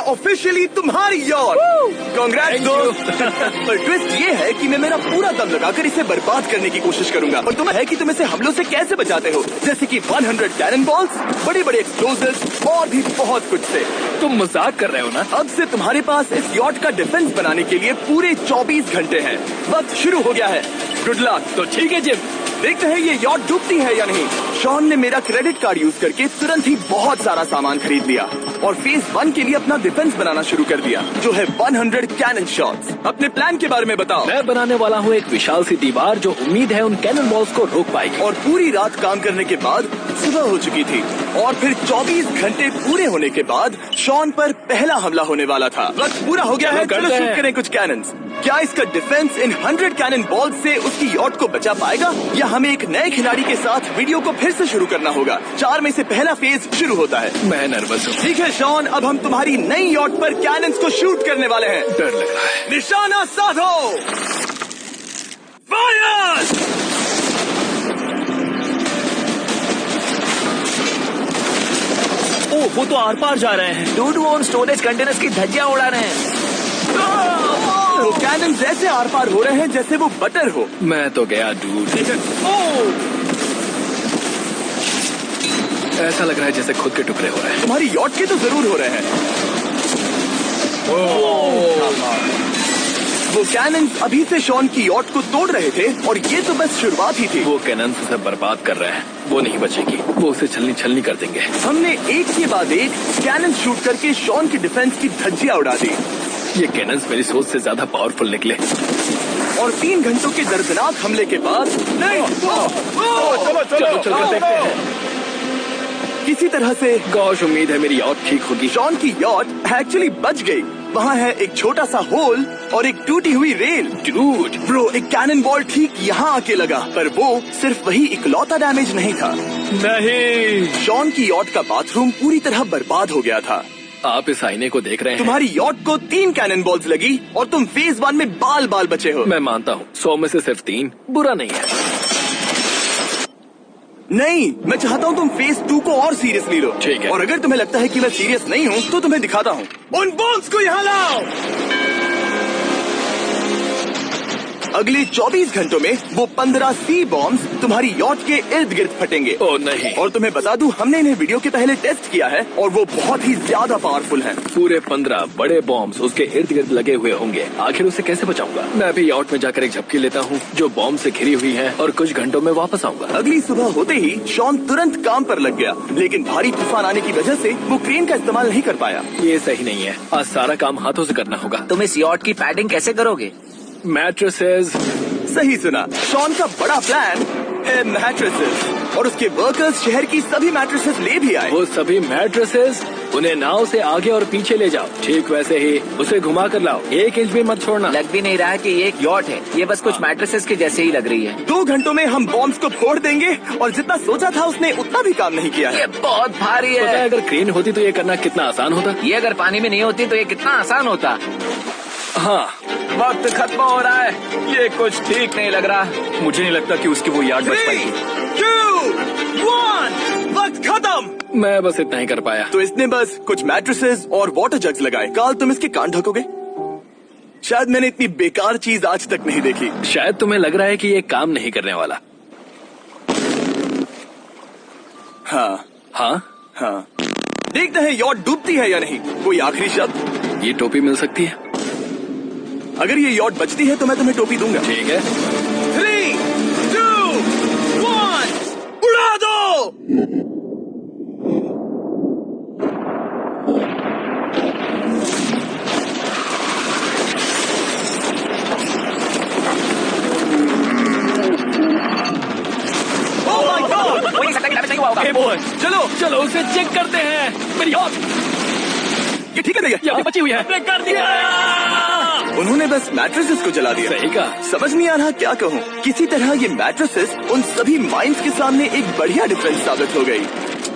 Officially तुम्हारी yacht. Congress दोस्त। पर ट्विस्ट ये है कि मैं मेरा पूरा दम लगाकर इसे बर्बाद करने की कोशिश करूंगा और तुम्हें है कि तुम इसे हमलों से कैसे बचाते हो, जैसे कि 100 कैनन बॉल्स, बड़े बड़े एक्सप्लोजिव्स और भी बहुत कुछ से। तुम मजाक कर रहे हो ना? अब से तुम्हारे पास इस यॉट का डिफेंस बनाने के लिए पूरे 24 घंटे हैं। वक्त शुरू हो गया है। Good luck. तो ठीक है जिम, देखते हैं ये यॉट डूबती है या नहीं। शॉन ने मेरा क्रेडिट कार्ड यूज करके तुरंत ही बहुत सारा सामान खरीद लिया और फेज 1 के लिए अपना डिफेंस बनाना शुरू कर दिया, जो है 100 कैनन शॉट्स। अपने प्लान के बारे में बताओ। मैं बनाने वाला हूँ एक विशाल सी दीवार जो उम्मीद है उन कैनन बॉल्स को रोक पाएगी। और पूरी रात काम करने के बाद सुबह हो चुकी थी और फिर 24 घंटे पूरे होने के बाद शॉन पर पहला हमला होने वाला था। वक्त पूरा हो गया है, चलो शूट करें कुछ कैनन्स। क्या इसका डिफेंस इन 100 कैनन बॉल्स से उसकी यॉट को बचा पाएगा या हमें एक नए खिलाड़ी के साथ वीडियो को फिर से शुरू करना होगा? 4 में से पहला फेज शुरू होता है। मैं नर्वस हूँ। ठीक है शॉन, अब हम तुम्हारी नई यॉट पर कैनन्स को शूट करने वाले हैं। डर लग रहा है। निशाना साधो। फायर! ओ, वो तो आर पार जा रहे हैं। डूडू उन स्टोरेज कंटेनर्स की धज्जियां उड़ा रहे हैं। वो कैनन ऐसे आर पार हो रहे हैं जैसे वो बटर हो। मैं तो गया डूड। ऐसा लग रहा है जैसे खुद के टुकड़े हो रहे हैं। तुम्हारी यॉट के तो जरूर हो रहे हैं। वो कैनन अभी से शॉन की यॉट को तोड़ रहे थे और ये तो बस शुरुआत ही थी। वो कैनन उसे बर्बाद कर रहे हैं। वो नहीं बचेगी। वो उसे छलनी छलनी कर देंगे। हमने एक के बाद एक कैनन शूट करके शॉन की डिफेंस की धज्जियां उड़ा दी। ये कैनन्स मेरी सोच से ज्यादा पावरफुल निकले। और 3 घंटों के दर्दनाक हमले के बाद चलो देखते हैं। किसी तरह से गॉश, उम्मीद है मेरी यॉट ठीक होगी। शॉन की यॉट एक्चुअली बच गई। वहाँ है एक छोटा सा होल और एक टूटी हुई रेल। डूड ब्रो, एक कैनन बॉल ठीक यहाँ आके लगा, पर वो सिर्फ वही इकलौता डैमेज नहीं था। नहीं, शॉन की यॉट का बाथरूम पूरी तरह बर्बाद हो गया था। आप इस आईने को देख रहे हैं? तुम्हारी यॉट को 3 कैनन बॉल्स लगी और तुम फेज 1 में बाल बाल बचे हो। मैं मानता हूँ 100 में से सिर्फ 3 बुरा नहीं है। नहीं, मैं चाहता हूँ तुम फेज 2 को और सीरियसली लो। ठीक है। और अगर तुम्हें लगता है कि मैं सीरियस नहीं हूँ तो तुम्हें दिखाता हूँ। उन बॉम्ब्स को यहाँ लाओ। अगले 24 घंटों में वो 15 सी बॉम्ब्स तुम्हारी यॉट के इर्द गिर्द फटेंगे। ओह नहीं। और तुम्हें बता दूं, हमने इन्हें वीडियो के पहले टेस्ट किया है और वो बहुत ही ज्यादा पावरफुल हैं। पूरे 15 बड़े बॉम्ब्स उसके इर्द गिर्द लगे हुए होंगे। आखिर उसे कैसे बचाऊंगा? मैं अभी यॉट में जाकर एक झपकी लेता हूँ जो बॉम्ब से घिरी हुई है और कुछ घंटों में वापस आऊंगा। अगली सुबह होते ही शॉन तुरंत काम पर लग गया, लेकिन भारी तूफान आने की वजह से वो क्रेन का इस्तेमाल नहीं कर पाया। ये सही नहीं है। आज सारा काम हाथों से करना होगा। तुम इस यॉट की पैडिंग कैसे करोगे? मैट्रेसेस। सही सुना, शॉन का बड़ा प्लान है मैट्रेसेस और उसके वर्कर्स शहर की सभी मैट्रेसेस ले भी आए। वो सभी मैट्रेसेस उन्हें नाव से आगे और पीछे ले जाओ। ठीक वैसे ही उसे घुमा कर लाओ। 1 इंच भी मत छोड़ना। लग भी नहीं रहा है कि ये एक यॉट है। ये बस कुछ मैट्रेसेस के जैसे ही लग रही है। 2 घंटों में हम बॉम्ब्स को फोड़ देंगे और जितना सोचा था उसने उतना भी काम नहीं किया है। ये बहुत भारी पता है है। अगर क्रेन होती तो ये करना कितना आसान होता। ये अगर पानी में नहीं होती तो ये कितना आसान होता। हाँ, वक्त खत्म हो रहा है। ये कुछ ठीक नहीं लग रहा। मुझे नहीं लगता कि उसकी वो याद बच 3, पाएगी। 2, 1, वक्त खत्म। मैं बस इतना ही कर पाया। तो इसने बस कुछ मैट्रेसेस और वाटर जग्स लगाए। काल, तुम इसके कान ढकोगे? शायद मैंने इतनी बेकार चीज आज तक नहीं देखी। शायद तुम्हें लग रहा है कि ये काम नहीं करने वाला। हाँ हाँ, हाँ, देखते हैं यॉट डूबती है या नहीं। कोई आखिरी शब्द? ये टोपी मिल सकती है। अगर ये यॉट बचती है तो मैं तुम्हें टोपी दूंगा। ठीक है। 3, 2, 1, उड़ा दो। Oh my God! हो नहीं सकता कि डैमेज नहीं हुआ होगा। Hey boy, चलो चलो उसे चेक करते हैं। मेरी यॉट ये ठीक है भैया। ये अभी बची हुई है। कर दिया। उन्होंने बस मैट्रेसेस को जला दिया। सही कहा। समझ नहीं आ रहा क्या कहूँ। किसी तरह ये मैट्रेसेस उन सभी माइंस के सामने एक बढ़िया डिफरेंस साबित हो गई।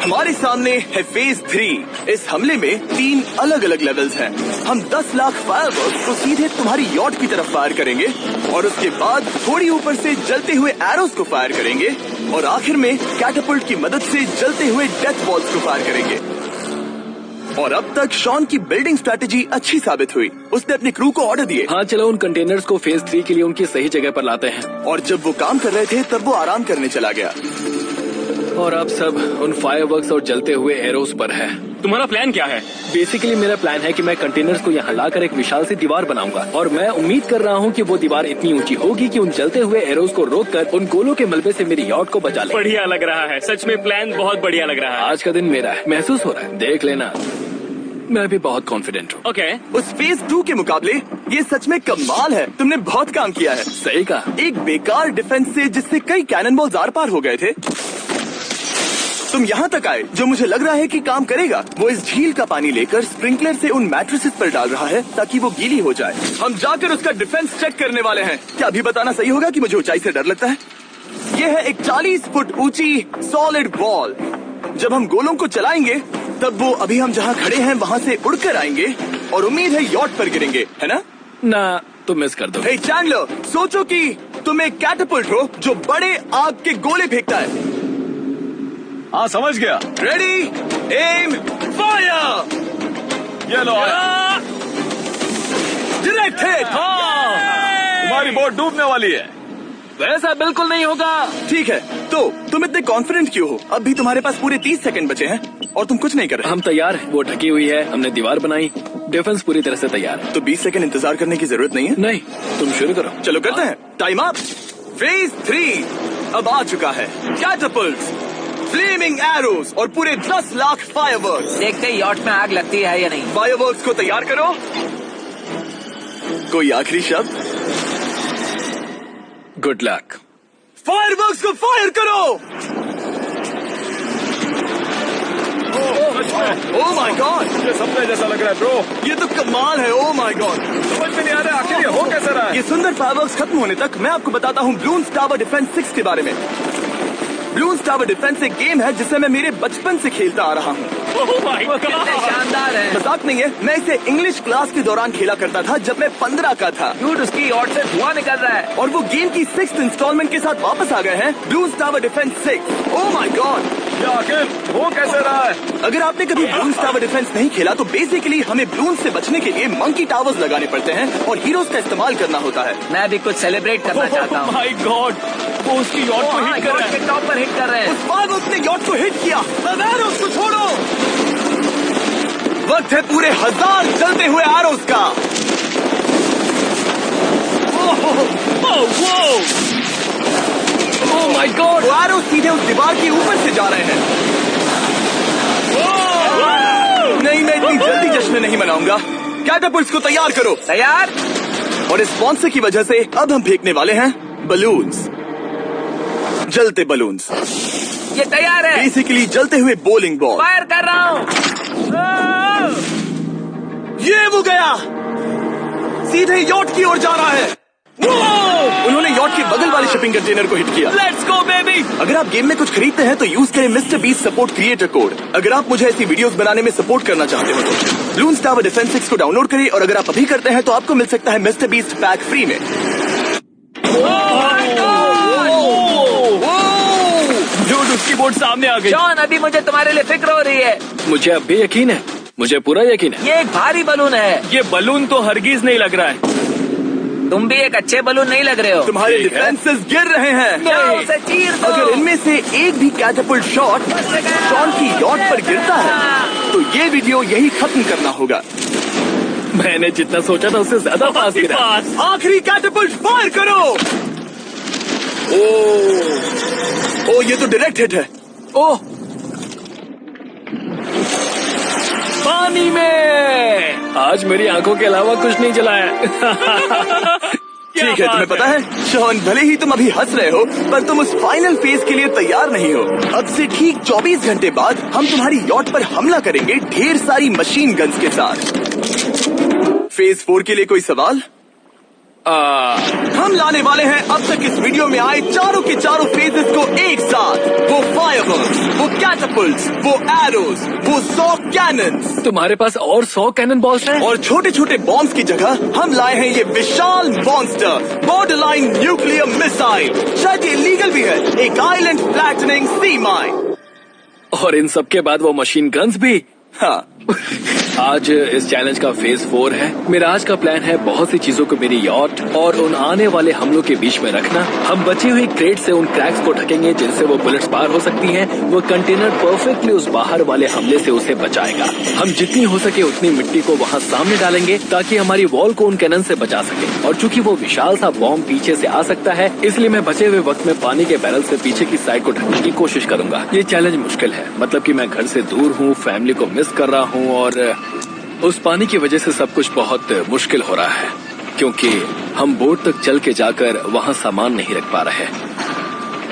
हमारे सामने है फेज 3। इस हमले में 3 अलग अलग लेवल्स हैं। हम 10 लाख फायरवर्क्स को सीधे तुम्हारी यॉट की तरफ फायर करेंगे और उसके बाद थोड़ी ऊपर से जलते हुए एरोस को फायर करेंगे और आखिर में कैटापल्ट की मदद से जलते हुए डेथ बॉल्स को फायर करेंगे। और अब तक शॉन की बिल्डिंग स्ट्रैटेजी अच्छी साबित हुई। उसने अपने क्रू को ऑर्डर दिए हाँ चलो उन कंटेनर्स को फेज 3 के लिए उनकी सही जगह पर लाते हैं। और जब वो काम कर रहे थे तब वो आराम करने चला गया। और अब सब उन फायरवर्क्स और जलते हुए एरोस पर है। तुम्हारा प्लान क्या है? बेसिकली मेरा प्लान है कि मैं कंटेनर्स को यहाँ लाकर एक विशाल सी दीवार बनाऊंगा और मैं उम्मीद कर रहा हूँ कि वो दीवार इतनी ऊंची होगी कि उन जलते हुए एरोस को रोककर उन गोलों के मलबे से मेरी यॉट को बचा ले। बढ़िया लग रहा है, सच में प्लान बहुत बढ़िया लग रहा है। आज का दिन मेरा है, महसूस हो रहा है, देख लेना। मैं भी बहुत कॉन्फिडेंट हूँ। ओके। उस फेज 2 के मुकाबले ये सच में कमाल है। तुमने बहुत काम किया है। सही कहा। एक बेकार डिफेंस से जिससे कई कैनन बॉल्स आर पार हो गए थे, तुम यहाँ तक आए। जो मुझे लग रहा है कि काम करेगा, वो इस झील का पानी लेकर स्प्रिंकलर से उन मैट्रेसेस पर डाल रहा है ताकि वो गीली हो जाए। हम जाकर उसका डिफेंस चेक करने वाले हैं। क्या अभी बताना सही होगा कि मुझे ऊंचाई से डर लगता है? ये है एक 40 फुट ऊंची सॉलिड वॉल। जब हम गोलों को चलाएंगे तब वो अभी हम जहाँ खड़े हैं वहाँ से उड़कर आएंगे और उम्मीद है यॉट पर गिरेंगे, है ना? ना तुम मिस कर दो। हे चैंडलर, सोचो कि तुम एक कैटapult हो जो बड़े आग के गोले फेंकता है। हाँ समझ गया। Ready, aim, fire. ये लो डायरेक्ट हिट। तुम्हारी बोट डूबने वाली है। वैसा बिल्कुल नहीं होगा। ठीक है, तो तुम इतने कॉन्फिडेंट क्यों हो? अब भी तुम्हारे पास पूरे 30 सेकंड बचे हैं और तुम कुछ नहीं कर रहे। हम तैयार हैं, वो ढकी हुई है, हमने दीवार बनाई, डिफेंस पूरी तरह से तैयार है। तो 20 सेकंड इंतजार करने की जरूरत नहीं है। नहीं, तुम शुरू करो। चलो करते हैं। Time up. फेज 3 अब आ चुका है। कैटapults, फ्लेमिंग एरोज और पूरे 10 लाख फायरवर्क्स। देखते ही यॉट में आग लगती है या नहीं। फायरवर्क्स को तैयार करो। कोई आखिरी शब्द? Good luck. फायरवर्क्स को फायर करो। ओह माय गॉड, ये सपने जैसा लग रहा है ब्रो। ये तो कमाल है। ओह माय गॉड, समझ में नहीं आ रहा आखिर ये हो कैसा रहा है। ये सुंदर फायरवर्क्स खत्म होने तक मैं आपको बताता हूँ ब्लून्स टावर डिफेंस 6 के बारे में। ब्लून्स टावर डिफेंस एक गेम है जिसे मैं मेरे बचपन से खेलता आ रहा हूँ। कितने शानदार है। मजाक नहीं है, मैं इसे इंग्लिश क्लास के दौरान खेला करता था जब मैं 15 का था। डूड, उसकी यॉट से धुआं निकल रहा है। और वो गेम की 6th इंस्टॉलमेंट के साथ वापस आ गए हैं, balloons tower defence 6। Oh my God, ये आखिर हो कैसे रहा है। अगर आपने कभी ब्लून्स टावर डिफेंस नहीं खेला तो बेसिकली हमें ब्लून्स से बचने के लिए मंकी टावर्स लगाने पड़ते हैं और हीरोज का इस्तेमाल करना होता है। मैं भी कुछ सेलिब्रेट करना चाहता हूँ। माय गॉड, वो उसकी यॉट को हिट कर रहा यॉट है। के टॉप पर हिट कर रहे हैं। उस फायरवर्क्स ने यॉट को हिट किया। अब एरोस को छोड़ो। वक्त है पूरे 1000 चलते हुए एरोस का। ओह माय गॉड, वो एरोस सीधे उस दीवार के ऊपर से जा रहे हैं। नहीं, मैं इतनी जल्दी जश्न नहीं मनाऊंगा। कैटapults को तैयार करो। तैयार। और इस स्पॉन्सर की वजह से अब हम फेंकने वाले हैं बलून्स, जलते बलून्स। ये तैयार है। बेसिकली जलते हुए बोलिंग बॉल। फायर कर रहा हूँ। ये वो गया, सीधे यॉट की ओर जा रहा है। उन्होंने यॉट के बगल वाले शिपिंग कंटेनर को हिट किया। Let's go baby. अगर आप गेम में कुछ खरीदते हैं तो यूज करें mister beast support creator code. अगर आप मुझे ऐसी वीडियोस बनाने में सपोर्ट करना चाहते हो तो ब्लून्स टावर डिफेंस 6 को डाउनलोड करें और अगर आप अभी करते हैं तो आपको मिल सकता है मिस्टर बीस्ट पैक फ्री में। डूड, उसकी बोट सामने आ गई। जॉन, अभी मुझे तुम्हारे लिए फिक्र हो रही है। मुझे अब भी यकीन है, मुझे पूरा यकीन है। ये एक भारी बलून है। ये बलून तो हरगिज नहीं लग रहा है। तुम भी एक अच्छे बलून नहीं लग रहे हो। तुम्हारे ठीक है। डिफेंसेस गिर रहे हैं। जाओ, उसे चीर दो। अगर इनमें से एक भी कैटapult शॉट शॉन की यॉट पर गिरता है तो ये वीडियो यही खत्म करना होगा। मैंने जितना सोचा था उससे ज्यादा पास गिरा। आखिरी कैटapult फायर करो। ओ ये तो डायरेक्ट हिट है। ओह, पानी में। आज मेरी आंखों के अलावा कुछ नहीं जला है। ठीक है, तुम्हें पता है शॉन, भले ही तुम अभी हंस रहे हो पर तुम उस फाइनल फेज के लिए तैयार नहीं हो। अब से ठीक 24 घंटे बाद हम तुम्हारी यॉट पर हमला करेंगे ढेर सारी मशीन गन्स के साथ। फेज 4 के लिए कोई सवाल? हम लाने वाले हैं अब तक इस वीडियो में आए चारों के चारों फेजेस को एक साथ। वो फायरवर्क्स, वो कैटapults, वो एरोज, वो 100 कैनन्स। तुम्हारे पास और 100 कैनन बॉल्स हैं? और छोटे छोटे बॉम्ब्स की जगह हम लाए हैं ये विशाल मॉन्स्टर बॉर्डरलाइन न्यूक्लियर मिसाइल। शायद ये लीगल भी है, एक आइलैंड फ्लैटनिंग सी माइन। और इन सब के बाद वो मशीन गन्स भी। हाँ, आज इस चैलेंज का फेज 4 है। मेरा आज का प्लान है बहुत सी चीजों को मेरी यॉट और उन आने वाले हमलों के बीच में रखना। हम बची हुई क्रेट से उन क्रैक्स को ढकेंगे जिनसे वो बुलेट्स पार हो सकती हैं। वो कंटेनर परफेक्टली उस बाहर वाले हमले से उसे बचाएगा। हम जितनी हो सके उतनी मिट्टी को वहाँ सामने डालेंगे ताकि हमारी वॉल को उन कैनन से बचा सके। और चूंकि वो विशाल सा बॉम्ब पीछे से आ सकता है, इसलिए मैं बचे हुए वक्त में पानी के बैरल से पीछे की साइड को ढकने की कोशिश करूंगा। ये चैलेंज मुश्किल है, मतलब कि मैं घर से दूर हूँ, फैमिली को मिस कर रहा हूँ और उस पानी की वजह से सब कुछ बहुत मुश्किल हो रहा है क्योंकि हम बोट तक चल के जाकर वहाँ सामान नहीं रख पा रहे।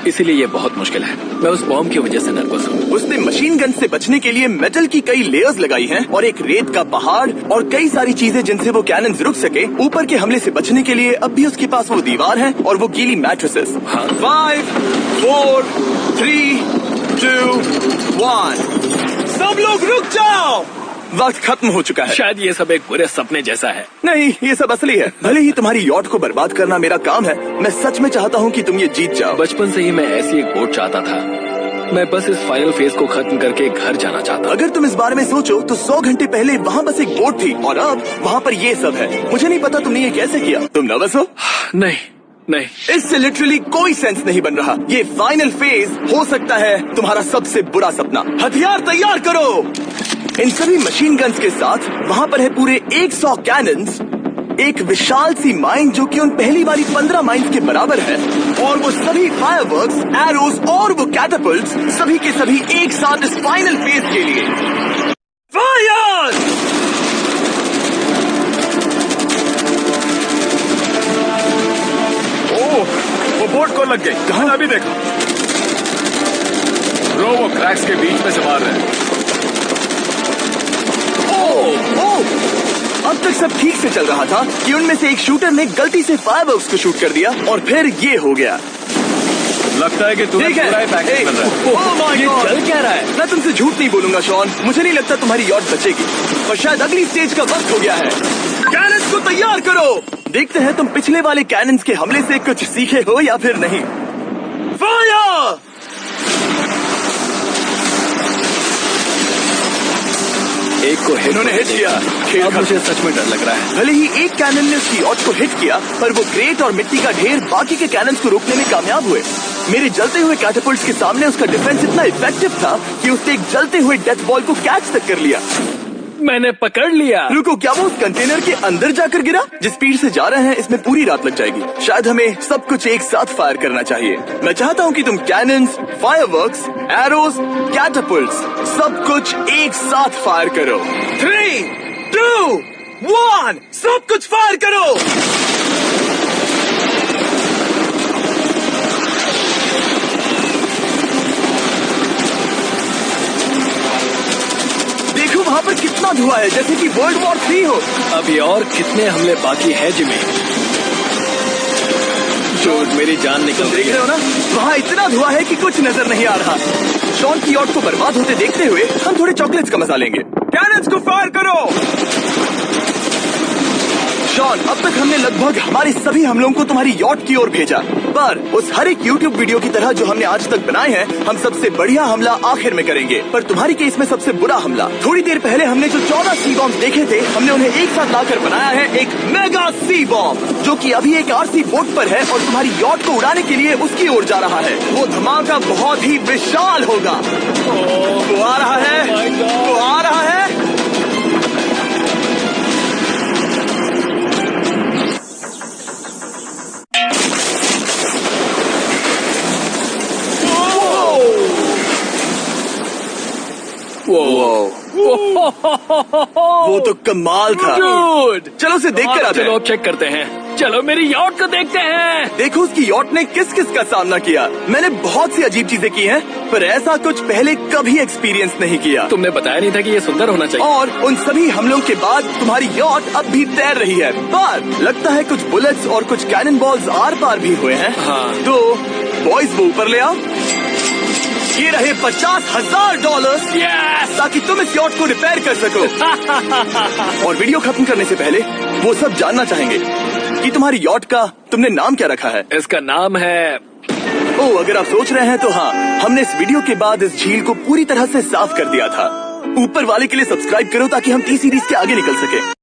इसीलिए ये बहुत मुश्किल है। मैं उस बॉम्ब की वजह से नर्वस हूँ। उसने मशीन गन से बचने के लिए मेटल की कई लेयर्स लगाई हैं और एक रेत का पहाड़ और कई सारी चीजें जिनसे वो कैनन रुक सके। ऊपर के हमले से बचने के लिए अब भी उसके पास वो दीवार है और वो गीली मैट्रेसेस। हाँ। 5, 4, 3, 2, 1। सब लोग रुक जाओ, वक्त खत्म हो चुका है। शायद ये सब एक बुरे सपने जैसा है। नहीं, ये सब असली है। भले ही तुम्हारी यॉट को बर्बाद करना मेरा काम है, मैं सच में चाहता हूँ कि तुम ये जीत जाओ। बचपन से ही मैं ऐसी एक बोट चाहता था। मैं बस इस फाइनल फेज को खत्म करके घर जाना चाहता। अगर तुम इस बारे में सोचो तो 100 घंटे पहले वहाँ बस एक बोट थी और अब वहाँ पर ये सब है। मुझे नहीं पता तुमने ये कैसे किया। तुम नर्वस हो? नहीं। इससे लिटरली कोई सेंस नहीं बन रहा। ये फाइनल फेज हो सकता है तुम्हारा सबसे बुरा सपना। हथियार तैयार करो। इन सभी मशीन गन्स के साथ वहाँ पर है पूरे 100 कैनन्स, एक विशाल सी माइन जो कि उन पहली वाली 15 माइन्स के बराबर है, और वो सभी फायरवर्क्स, एरोज और वो कैटापल्ट्स सभी के सभी एक साथ इस फाइनल फेज के लिए। फायर! वो बोट को लग गई। कहाँ अभी देखा? ब्रो, वो क्रैक्स के बीच में से मार रहे हैं। अब तक सब ठीक से चल रहा था कि उनमें से एक शूटर ने गलती से फायरवर्क्स को शूट कर दिया और फिर ये हो गया। लगता है कि तुम्हें पूरा ही पैकेज मिल रहा है। ये चल क्या रहा है? मैं तुमसे झूठ नहीं बोलूंगा शॉन, मुझे नहीं लगता तुम्हारी यॉट बचेगी और शायद अगली स्टेज का वक्त हो गया है। कैनन्स को तैयार करो। देखते हैं तुम पिछले वाले कैनन्स के हमले से कुछ सीखे हो या फिर नहीं। फायर! एक को इन्होंने हिट किया। अब मुझे सच में डर लग रहा है। भले ही एक कैनन ने उसकी यॉट को हिट किया, पर वो क्रेट और मिट्टी का ढेर बाकी के कैनन्स को रोकने में कामयाब हुए। मेरे जलते हुए कैटापल्ट्स के सामने उसका डिफेंस इतना इफेक्टिव था कि उसने एक जलते हुए डेथ बॉल को कैच तक कर लिया। मैंने पकड़ लिया। रुको, क्या वो उस कंटेनर के अंदर जाकर गिरा? जिस स्पीड से जा रहे हैं इसमें पूरी रात लग जाएगी। शायद हमें सब कुछ एक साथ फायर करना चाहिए। मैं चाहता हूँ कि तुम कैनन्स, फायरवर्क्स, एरोज, कैटापल्ट्स सब कुछ एक साथ फायर करो। 3, 2, 1, सब कुछ फायर करो। वहाँ पर कितना धुआं है, जैसे कि वर्ल्ड वॉर 3 हो। अभी और कितने हमले बाकी है जिमी? जो मेरी जान निकल देख रहे हो ना, वहाँ इतना धुआं है कि कुछ नजर नहीं आ रहा। शॉन की यॉट को बर्बाद होते देखते हुए हम थोड़े चॉकलेट्स का मजा लेंगे। कैनन्स को फायर करो। शॉन, अब तक हमने लगभग हमारे सभी हमलों को तुम्हारी यॉट की ओर भेजा, पर उस हर एक यूट्यूब वीडियो की तरह जो हमने आज तक बनाए हैं, हम सबसे बढ़िया हमला आखिर में करेंगे। पर तुम्हारी केस में सबसे बुरा हमला। थोड़ी देर पहले हमने जो 14 सी बॉम्ब देखे थे, हमने उन्हें एक साथ लाकर बनाया है एक मेगा सी बॉम्ब, जो कि अभी एक आरसी बोट पर है और तुम्हारी यॉट को उड़ाने के लिए उसकी ओर जा रहा है। वो धमाका बहुत ही विशाल होगा। वो आ रहा है, वो आ रहा है। वो तो कमाल था। चलो उसे देख कर आते हैं। चलो अब चेक करते हैं। चलो मेरी यॉट को देखते हैं। देखो उसकी यॉट ने किस किस का सामना किया। मैंने बहुत सी अजीब चीजें की हैं, पर ऐसा कुछ पहले कभी एक्सपीरियंस नहीं किया। तुमने बताया नहीं था कि ये सुंदर होना चाहिए। और उन सभी हमलों के बाद तुम्हारी यॉट अब भी तैर रही है, पर लगता है कुछ बुलेट्स और कुछ कैनन बॉल्स आर पार भी हुए हैं। हाँ। तो बॉयज वो ऊपर ले आओ। ये रहे $50,000 Yes! ताकि तुम इस यॉट को रिपेयर कर सको। और वीडियो खत्म करने से पहले वो सब जानना चाहेंगे कि तुम्हारी यॉट का तुमने नाम क्या रखा है। इसका नाम है अगर आप सोच रहे हैं तो हाँ, हमने इस वीडियो के बाद इस झील को पूरी तरह से साफ कर दिया था। ऊपर वाले के लिए सब्सक्राइब करो ताकि हम टी सीरीज के आगे निकल सके।